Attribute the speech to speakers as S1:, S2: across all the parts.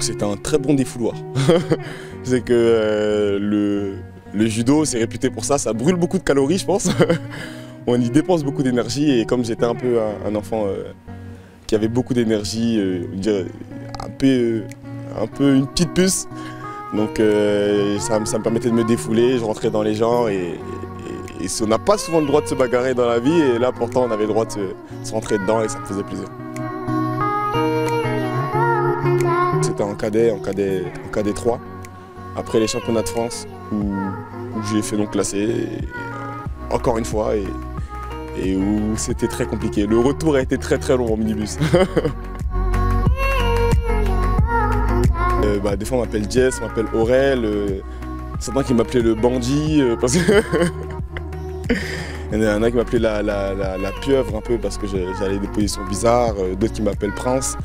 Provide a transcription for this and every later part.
S1: C'était un très bon défouloir. C'est que le judo, c'est réputé pour ça, ça brûle beaucoup de calories, je pense. On y dépense beaucoup d'énergie et comme j'étais un peu un enfant qui avait beaucoup d'énergie, un peu une petite puce, donc ça me permettait de me défouler, je rentrais dans les gens et on n'a pas souvent le droit de se bagarrer dans la vie et là pourtant on avait le droit de se rentrer dedans et ça me faisait plaisir. C'était en cadet 3, après les championnats de France où j'ai fait donc classé, encore une fois, et où c'était très compliqué. Le retour a été très très long en minibus. Des fois on m'appelle Jess, on m'appelle Aurel, certains qui m'appelaient le bandit, parce que il y en a qui m'appelaient la pieuvre un peu parce que j'allais des positions bizarres, d'autres qui m'appellent Prince.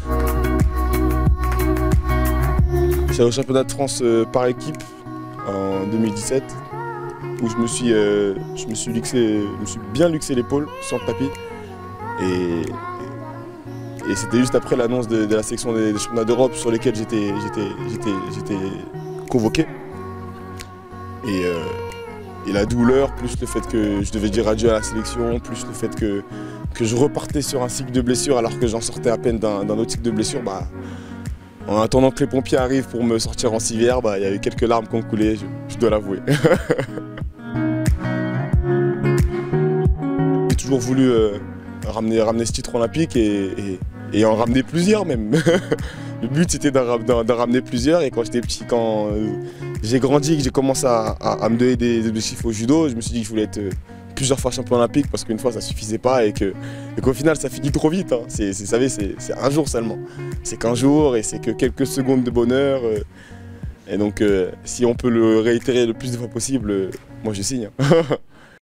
S1: J'étais au championnat de France par équipe en 2017 où je me suis bien luxé l'épaule sur le tapis et c'était juste après l'annonce de la sélection des championnats d'Europe sur lesquels j'étais convoqué et la douleur plus le fait que je devais dire adieu à la sélection plus le fait que je repartais sur un cycle de blessure alors que j'en sortais à peine d'un autre cycle de blessure, en attendant que les pompiers arrivent pour me sortir en civière, il y a eu quelques larmes qui ont coulé, je dois l'avouer. J'ai toujours voulu ramener ce titre olympique et en ramener plusieurs même. Le but c'était d'en ramener plusieurs et quand j'étais petit, quand j'ai grandi et que j'ai commencé à me donner des objectifs au judo, je me suis dit que je voulais être plusieurs fois champion olympique parce qu'une fois ça suffisait pas et qu'au final ça finit trop vite. Hein. Vous savez, c'est un jour seulement. C'est qu'un jour et c'est que quelques secondes de bonheur. Et donc si on peut le réitérer le plus de fois possible, moi je signe.